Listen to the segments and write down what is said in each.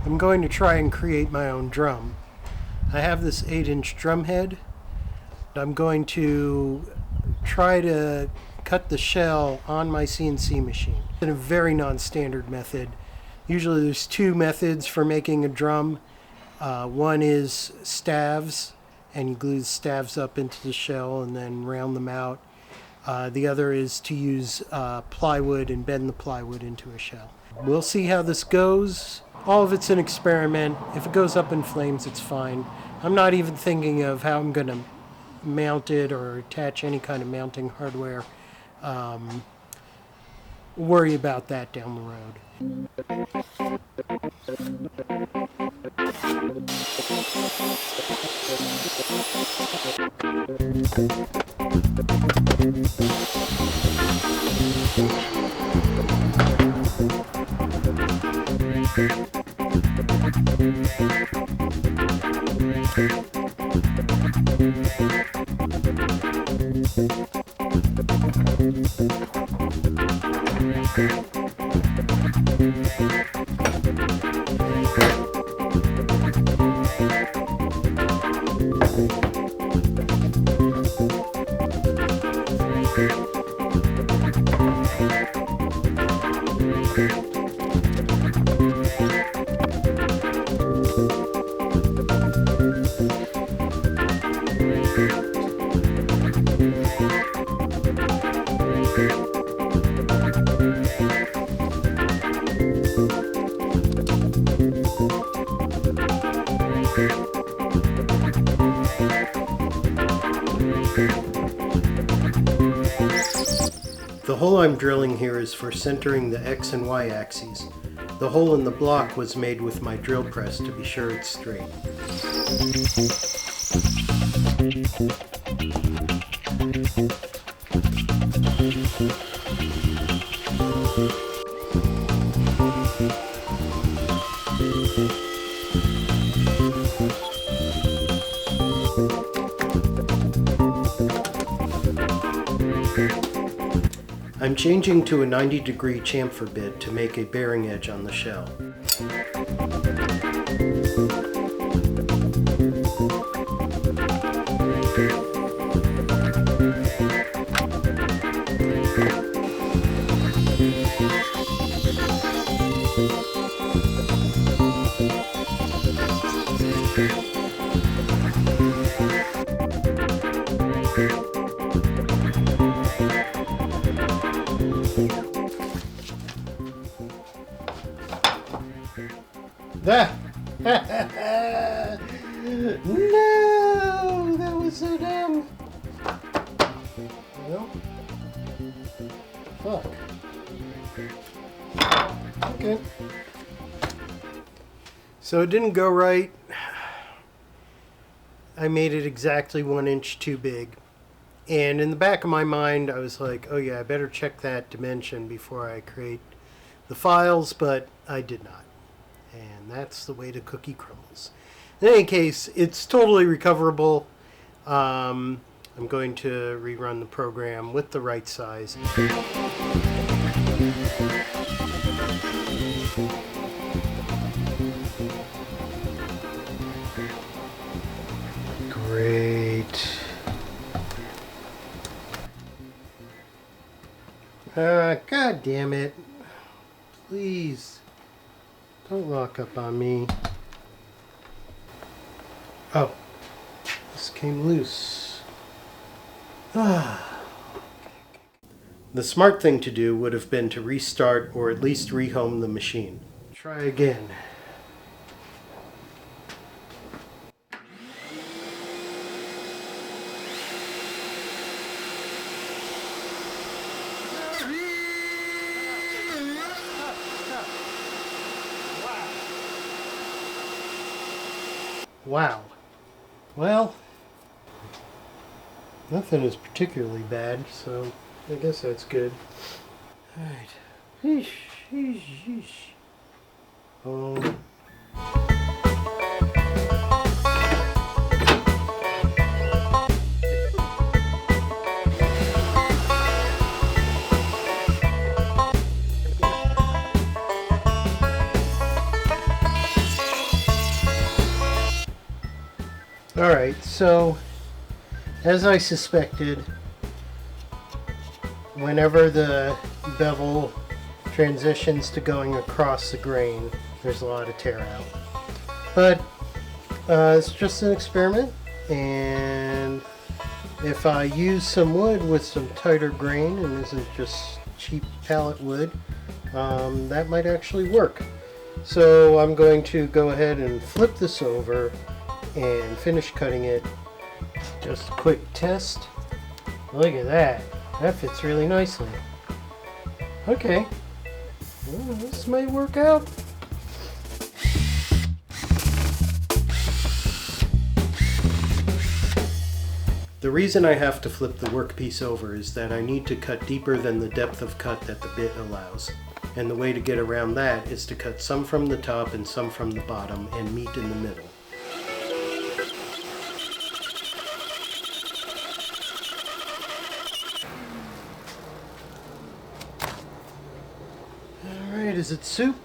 I'm going to try and create my own drum. I have this 8-inch drum head. I'm going to try to cut the shell on my CNC machine in a very non-standard method. Usually there's two methods for making a drum. One is staves, and you glue the staves up into the shell and then round them out. The other is to use plywood and bend the plywood into a shell. We'll see how this goes. All of it's an experiment. If it goes up in flames, it's fine. I'm not even thinking of how I'm going to mount it or attach any kind of mounting hardware. Worry about that down the road. The hole I'm drilling here is for centering the X and Y axes. The hole in the block was made with my drill press to be sure it's straight. I'm changing to a 90-degree chamfer bit to make a bearing edge on the shell. No, that was so dumb. Well, fuck. Okay. So it didn't go right. I made it exactly 1 inch too big. And in the back of my mind, I was like, oh yeah, I better check that dimension before I create the files, but I did not. And that's the way the cookie crumbles. In any case, it's totally recoverable. I'm going to rerun the program with the right size. Great. God damn it. Please. Don't lock up on me. Oh. This came loose. The smart thing to do would have been to restart or at least rehome the machine. Try again. Wow. Well, nothing is particularly bad, so I guess that's good. Alright. Sheesh, sheesh, sheesh. Oh. Alright, so as I suspected, whenever the bevel transitions to going across the grain, there's a lot of tear out. But it's just an experiment, and if I use some wood with some tighter grain and isn't just cheap pallet wood, that might actually work. So I'm going to go ahead and flip this over and finish cutting it. Just a quick test. Look at that. That fits really nicely. Okay. Well, this may work out. The reason I have to flip the workpiece over is that I need to cut deeper than the depth of cut that the bit allows. And the way to get around that is to cut some from the top and some from the bottom and meet in the middle. Alright, is it soup?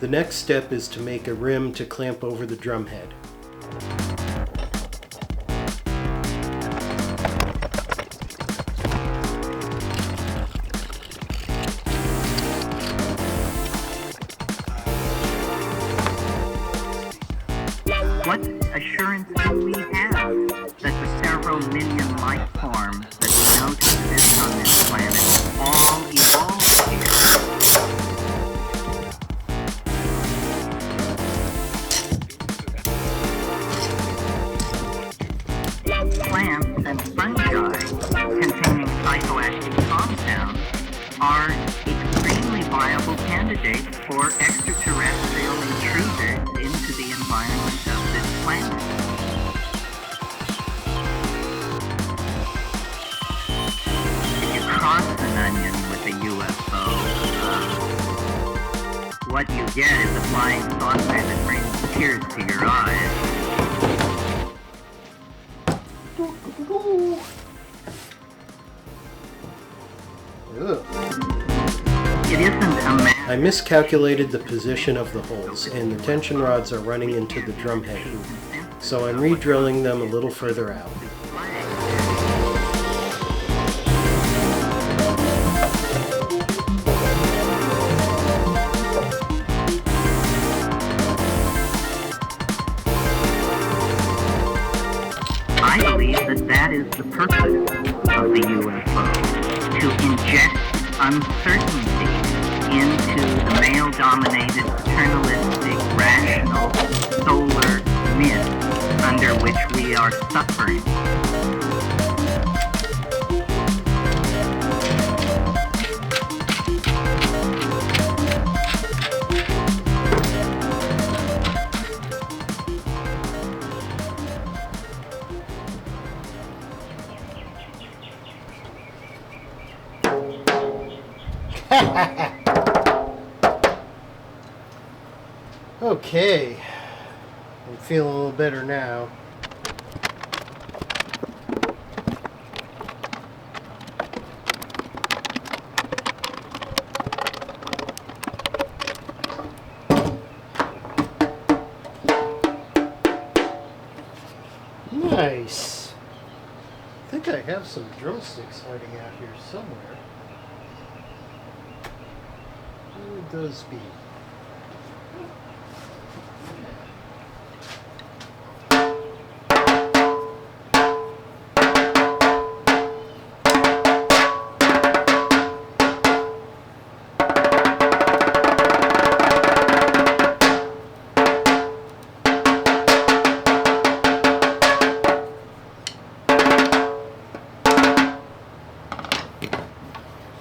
The next step is to make a rim to clamp over the drum head. What assurance do we have that the several million life forms that we know to exist on this planet all evolved here? Plants and fungi containing psychoactive compounds are extremely viable candidates for extraterrestrial intruders into the environment of this planet. If you cross an onion with a UFO, what you get is a flying saucer that brings tears to your eyes. It isn't a matter. I miscalculated the position of the holes, and the tension rods are running into the drum head hoop, so I'm re-drilling them a little further out. I believe that that is the purpose of the UFO, to inject uncertainty into the male-dominated, paternalistic, rational, solar myth under which we are suffering. Okay, I'm feeling a little better now. Nice. I think I have some drumsticks hiding out here somewhere. Where would those be?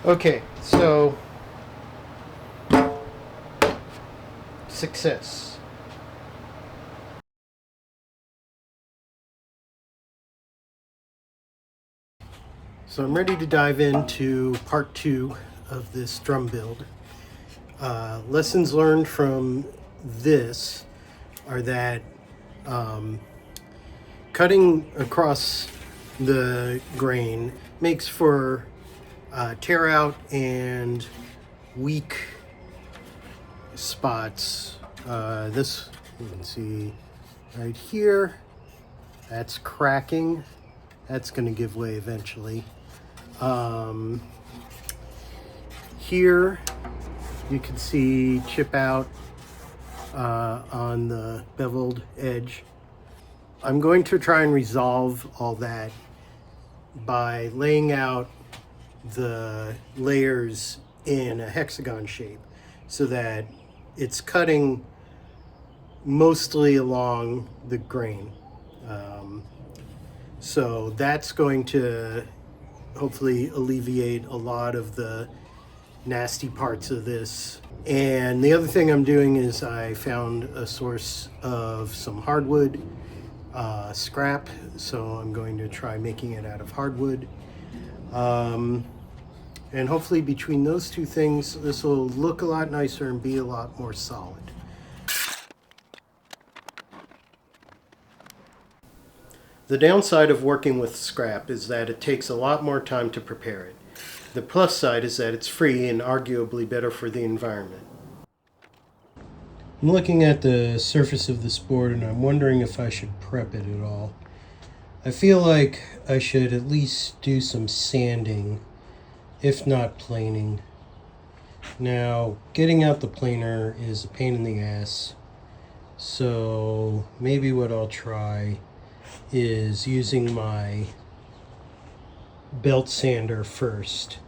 Okay, so success. So I'm ready to dive into part 2 of this drum build. Lessons learned from this are that cutting across the grain makes for tear out and weak spots. This you can see right here, that's cracking. That's going to give way eventually. Here you can see chip out on the beveled edge. I'm going to try and resolve all that by laying out the layers in a hexagon shape so that it's cutting mostly along the grain. So that's going to hopefully alleviate a lot of the nasty parts of this. And the other thing I'm doing is I found a source of some hardwood scrap, so I'm going to try making it out of hardwood. And hopefully between those two things, this will look a lot nicer and be a lot more solid. The downside of working with scrap is that it takes a lot more time to prepare it. The plus side is that it's free and arguably better for the environment. I'm looking at the surface of this board and I'm wondering if I should prep it at all. I feel like I should at least do some sanding, if not planing. Now, getting out the planer is a pain in the ass, so maybe what I'll try is using my belt sander first.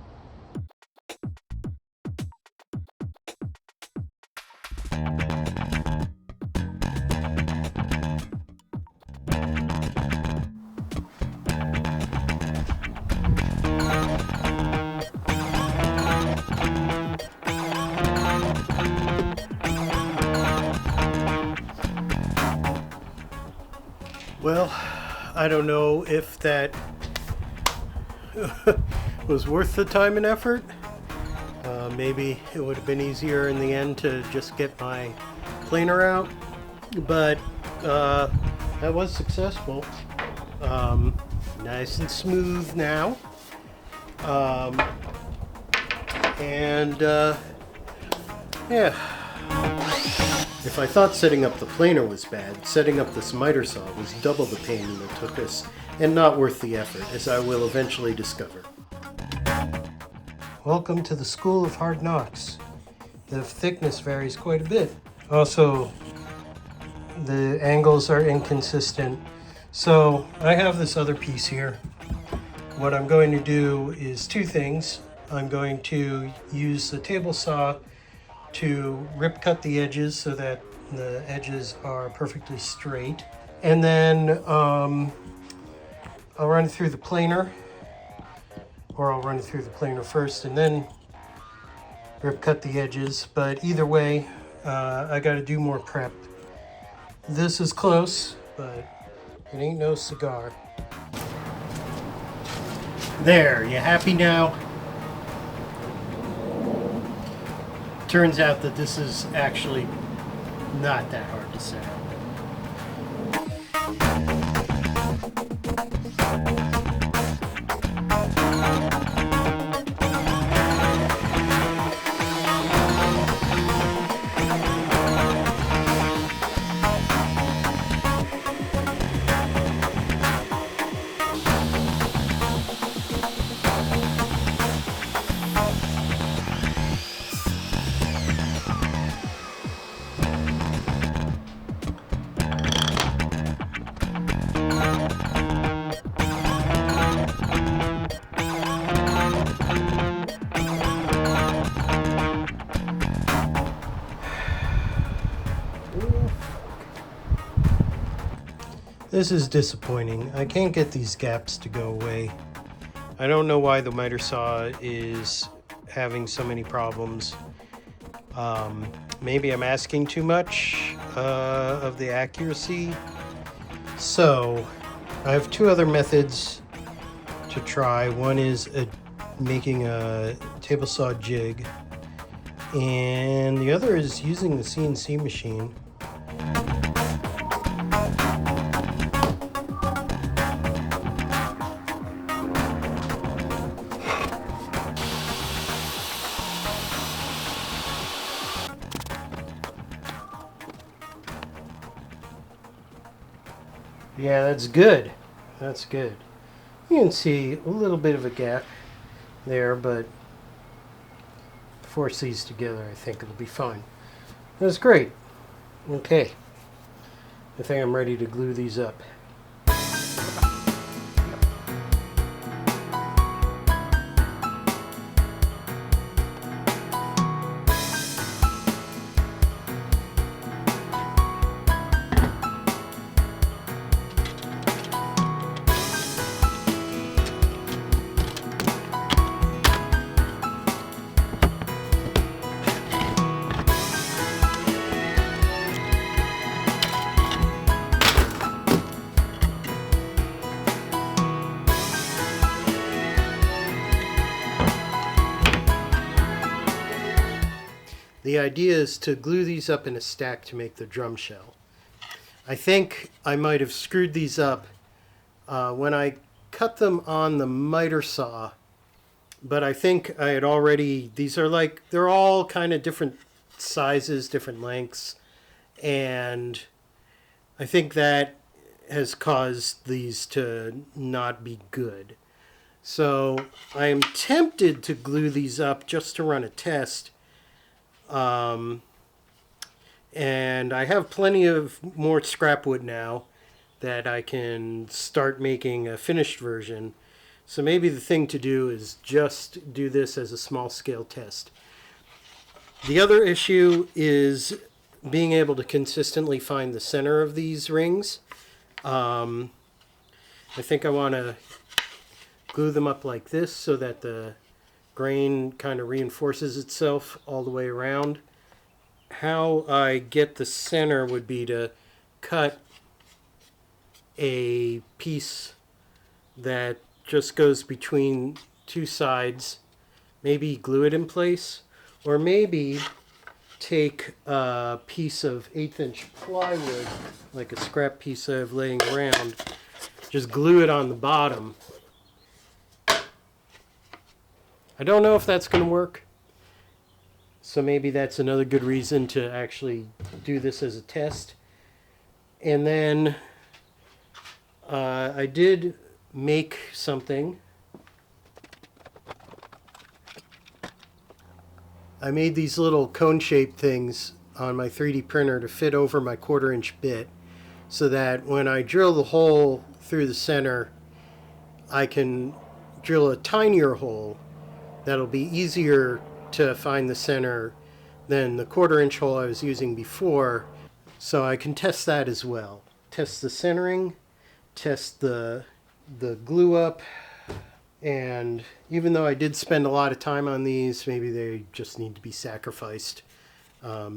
Well, I don't know if that was worth the time and effort. Maybe it would have been easier in the end to just get my planer out, but that was successful. Nice and smooth now. Yeah. If I thought setting up the planer was bad, setting up this miter saw was double the pain it took us, and not worth the effort, as I will eventually discover. Welcome to the School of Hard Knocks. The thickness varies quite a bit. Also, the angles are inconsistent. So I have this other piece here. What I'm going to do is two things. I'm going to use the table saw to rip cut the edges so that the edges are perfectly straight. And then I'll run it through the planer, or I'll run it through the planer first and then rip cut the edges. But either way, I got to do more prep. This is close, but it ain't no cigar. There, you happy now? Turns out that this is actually not that hard to set up. This is disappointing. I can't get these gaps to go away. I don't know why the miter saw is having so many problems. Maybe I'm asking too much of the accuracy. So I have two other methods to try. One is making a table saw jig, and the other is using the CNC machine. Yeah, that's good. That's good. You can see a little bit of a gap there, but force these together, I think it'll be fine. That's great. Okay. I think I'm ready to glue these up. The idea is to glue these up in a stack to make the drum shell. I think I might have screwed these up when I cut them on the miter saw, but I think I had already, these are like, they're all kind of different sizes, different lengths, and I think that has caused these to not be good. So I am tempted to glue these up just to run a test. And I have plenty of more scrap wood now that I can start making a finished version. So maybe the thing to do is just do this as a small scale test. The other issue is being able to consistently find the center of these rings. I think I want to glue them up like this so that the grain kind of reinforces itself all the way around. How I get the center would be to cut a piece that just goes between two sides, maybe glue it in place, or maybe take a piece of 1/8" plywood, like a scrap piece I have laying around, just glue it on the bottom. I don't know if that's going to work, so maybe that's another good reason to actually do this as a test. And then I did make something. I made these little cone-shaped things on my 3D printer to fit over my 1/4" bit, so that when I drill the hole through the center, I can drill a tinier hole that'll be easier to find the center than the 1/4" hole I was using before. So I can test that as well. Test the centering, test the glue up, and even though I did spend a lot of time on these, maybe they just need to be sacrificed.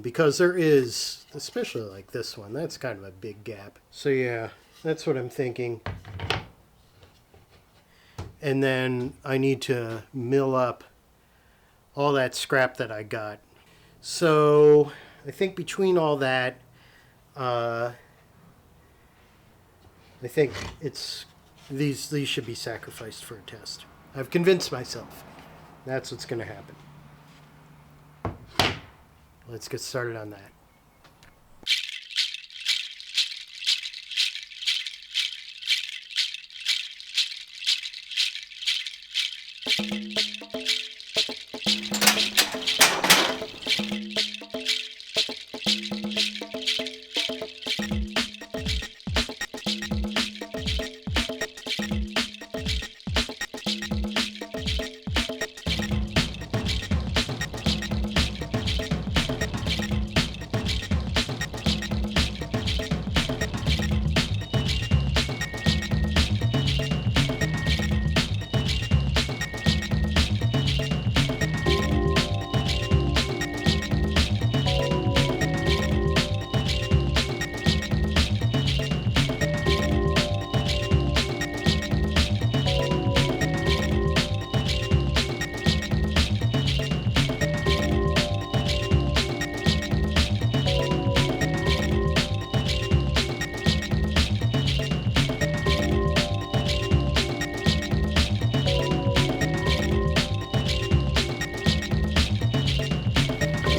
Because there is, especially like this one, that's kind of a big gap. So yeah, that's what I'm thinking. And then I need to mill up all that scrap that I got. So I think between all that, I think it's these should be sacrificed for a test. I've convinced myself that's what's going to happen. Let's get started on that.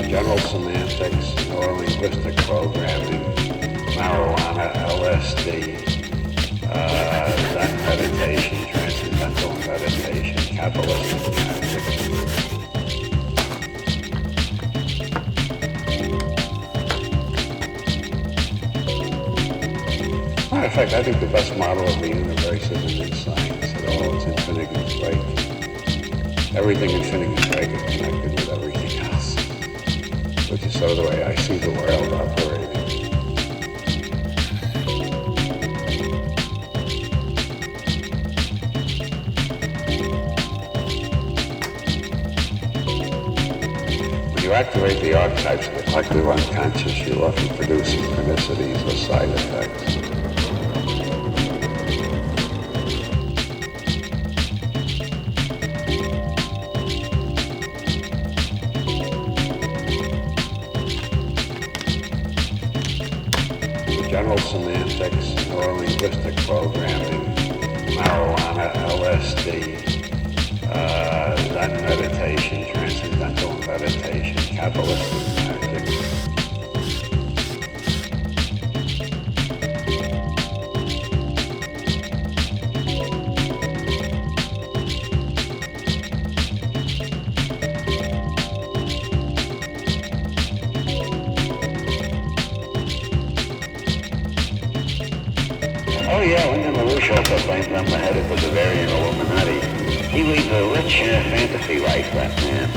General semantics, neurolinguistic programming, marijuana, LSD, capitalistic tactics. Matter of fact, I think the best model of the universe isn't in science at all. It's in Finnegan's Wake. Everything in Finnegan's Wake is connected with everything else, which is sort of the way I see the world operating. When you activate the archetypes of the collective unconscious, you often produce synchronicities or side effects. General semantics, neurolinguistic programming, marijuana, LSD, Zen meditation, transcendental meditation, capitalistic tactics. Oh yeah, Lyndon LaRouche also claims I'm the head of the Bavarian Illuminati. He leads a rich fantasy life, that man.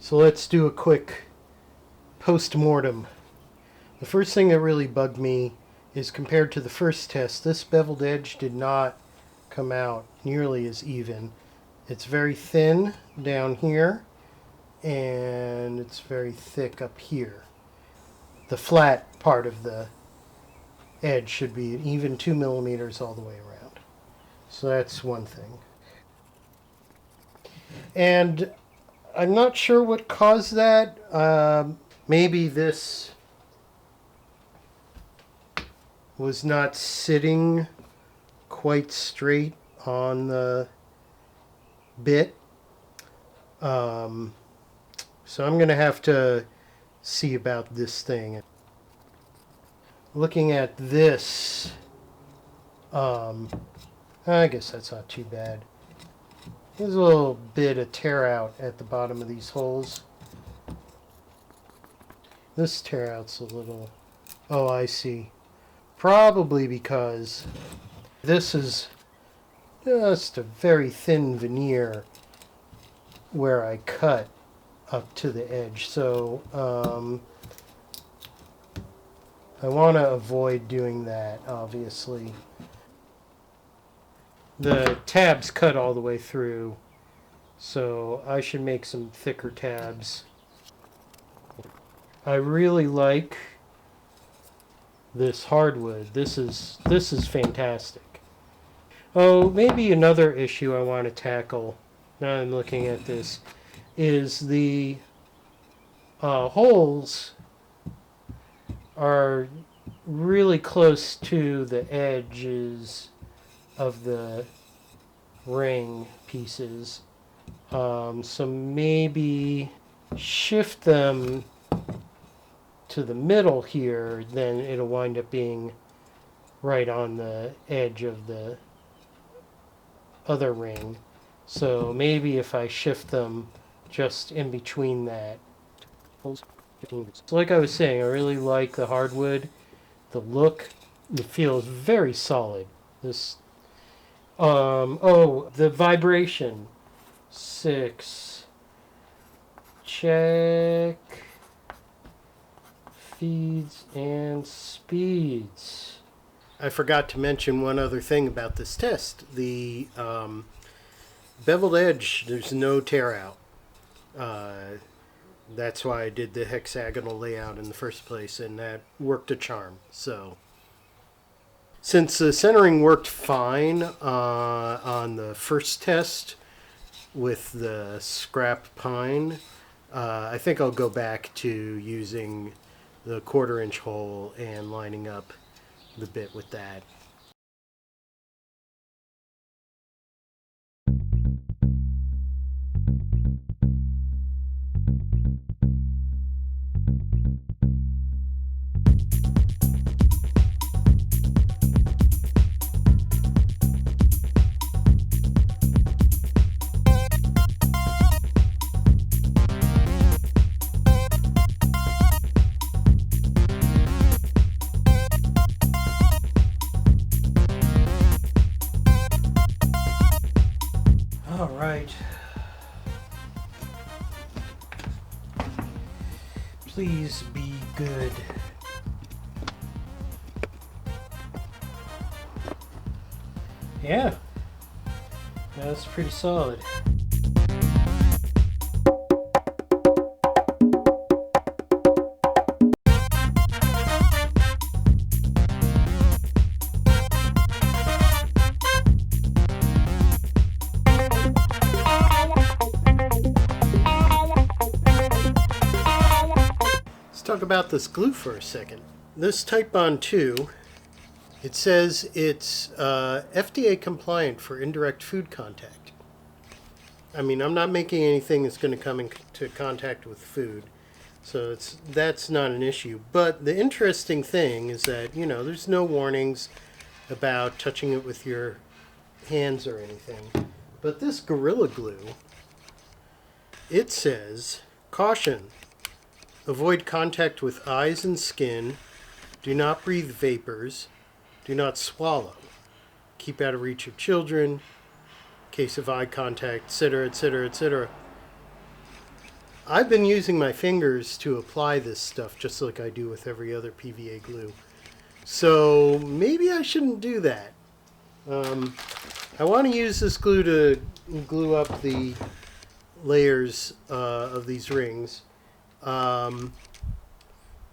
So let's do a quick post-mortem. The first thing that really bugged me is compared to the first test, this beveled edge did not come out nearly as even. It's very thin down here, and it's very thick up here. The flat part of the edge should be an even 2 millimeters all the way around. So that's one thing. And I'm not sure what caused that. Maybe this was not sitting quite straight on the bit. So I'm going to have to see about this thing. Looking at this, I guess that's not too bad. There's a little bit of tear out at the bottom of these holes. This tear out's a little... Oh, I see. Probably because this is just a very thin veneer where I cut up to the edge. So I want to avoid doing that, obviously. The tabs cut all the way through, so I should make some thicker tabs. I really like this hardwood. This is fantastic. Oh, maybe another issue I want to tackle, now I'm looking at this, is the holes are really close to the edges of the ring pieces. So maybe shift them to the middle here, then it'll wind up being right on the edge of the other ring. So maybe if I shift them just in between that. So like I was saying, I really like the hardwood, the look, It feels very solid. This, oh, the vibration. 6. Check. Feeds and speeds. I forgot to mention one other thing about this test. The beveled edge, there's no tear out. That's why I did the hexagonal layout in the first place, and that worked a charm. So, since the centering worked fine on the first test with the scrap pine, I think I'll go back to using the 1/4 inch hole and lining up the bit with that. All right. Please be good. Yeah, that's pretty solid. Talk about this glue for a second. This Type Bond 2, it says it's FDA compliant for indirect food contact. I mean, I'm not making anything that's going to come into contact with food, so that's not an issue. But the interesting thing is that, you know, there's no warnings about touching it with your hands or anything. But this Gorilla Glue, it says, caution. Avoid contact with eyes and skin. Do not breathe vapors. Do not swallow. Keep out of reach of children. Case of eye contact, etc., etc., etc. I've been using my fingers to apply this stuff just like I do with every other PVA glue. So maybe I shouldn't do that. I want to use this glue to glue up the layers of these rings.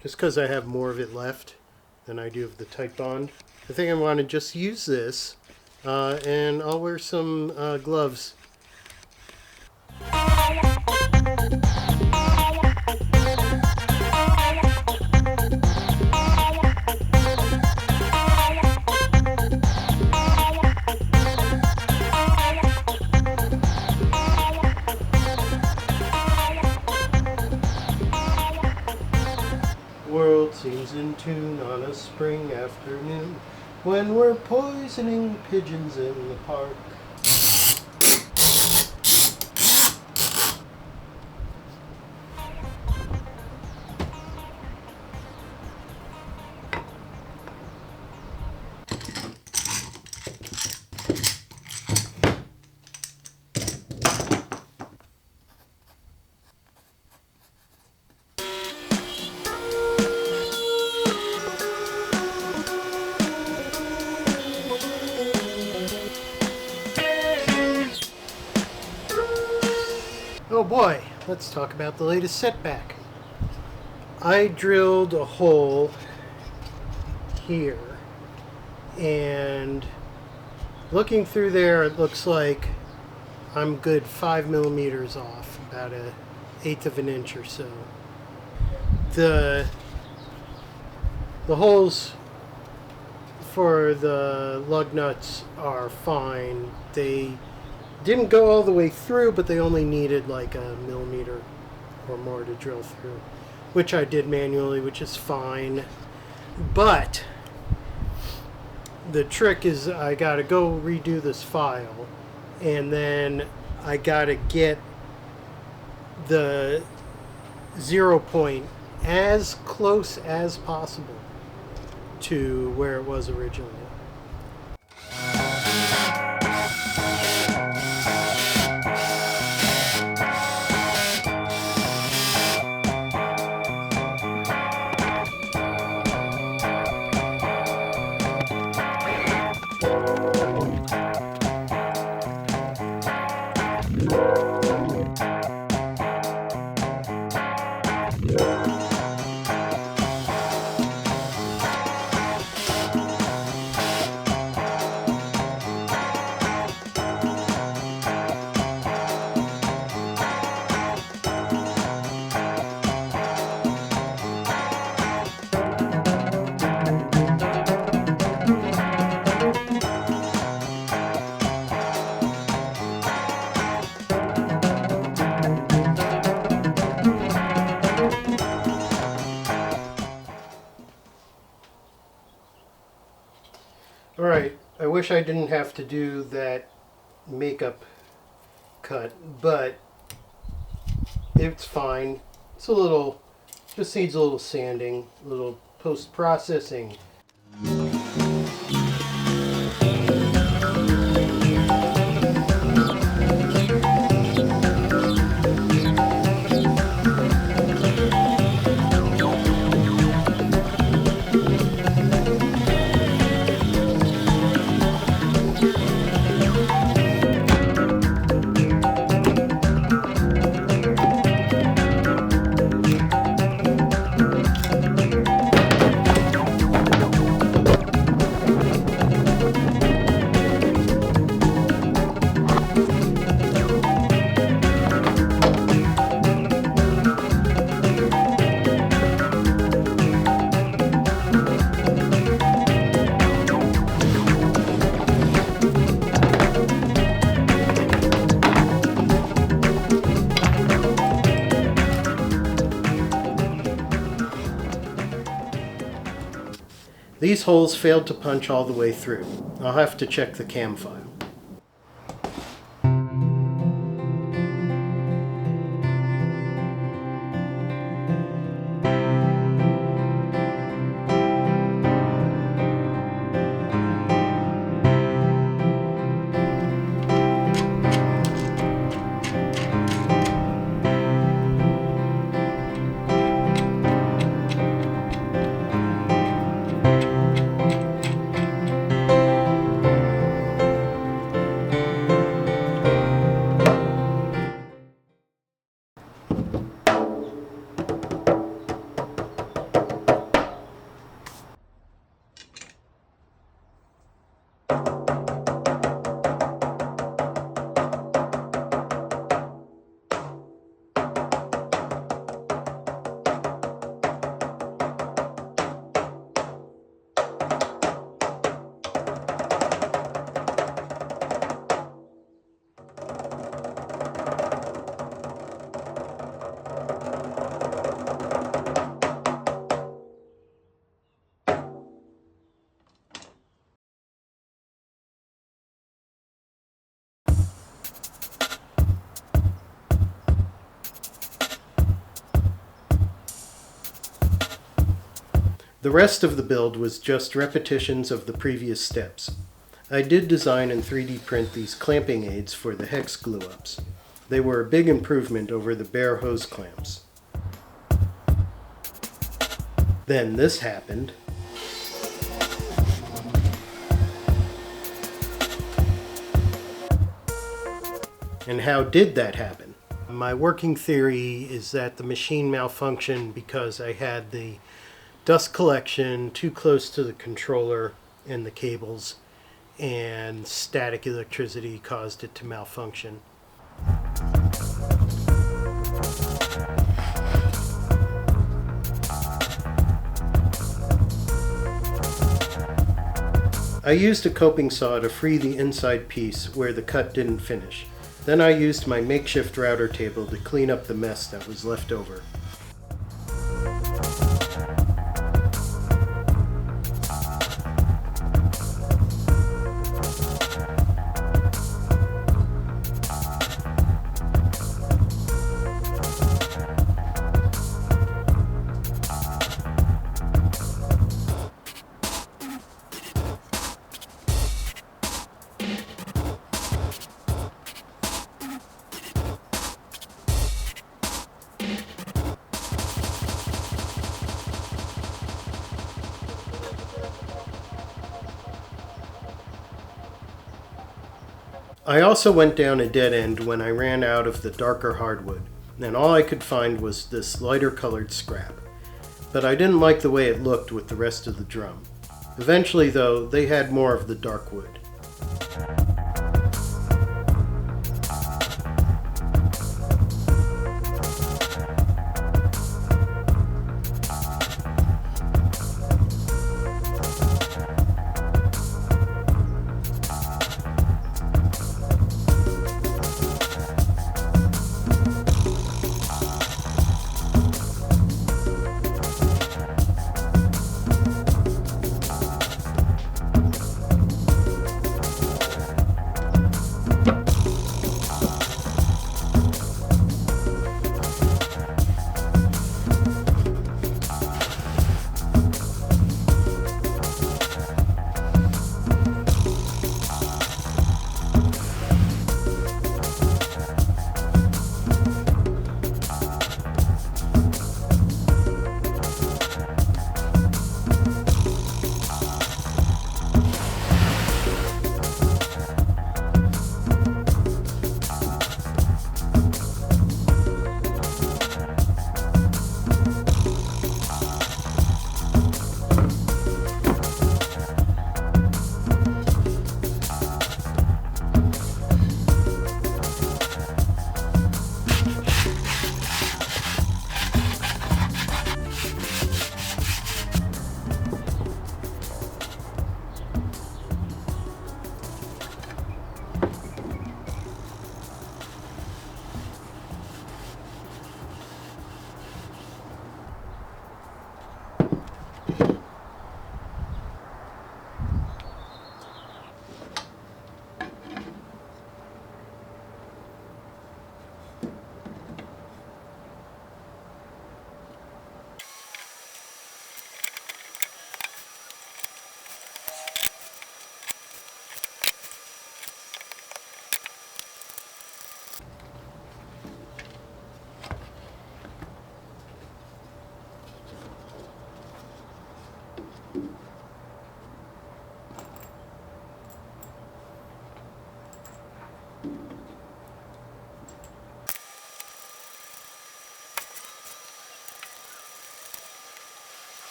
Just because I have more of it left than I do of the Type Bond. I think I want to just use this, and I'll wear some gloves. World seems in tune on a spring afternoon when we're poisoning pigeons in the park. Oh boy, let's talk about the latest setback. I drilled a hole here, and looking through there, it looks like I'm good 5 millimeters off, about 1/8 of an inch or so. The holes for the lug nuts are fine. They didn't go all the way through, but they only needed like 1 millimeter or more to drill through, which I did manually, which is fine. But the trick is I gotta go redo this file, and then I gotta get the 0 point as close as possible to where it was originally. Alright, I wish I didn't have to do that makeup cut, but it's fine. It's a little, just needs a little sanding, a little post-processing. These holes failed to punch all the way through. I'll have to check the cam file. The rest of the build was just repetitions of the previous steps. I did design and 3D print these clamping aids for the hex glue-ups. They were a big improvement over the bare hose clamps. Then this happened. And how did that happen? My working theory is that the machine malfunctioned because I had the dust collection too close to the controller and the cables, and static electricity caused it to malfunction. I used a coping saw to free the inside piece where the cut didn't finish. Then I used my makeshift router table to clean up the mess that was left over. I also went down a dead end when I ran out of the darker hardwood, and all I could find was this lighter colored scrap. But I didn't like the way it looked with the rest of the drum. Eventually, though, they had more of the dark wood.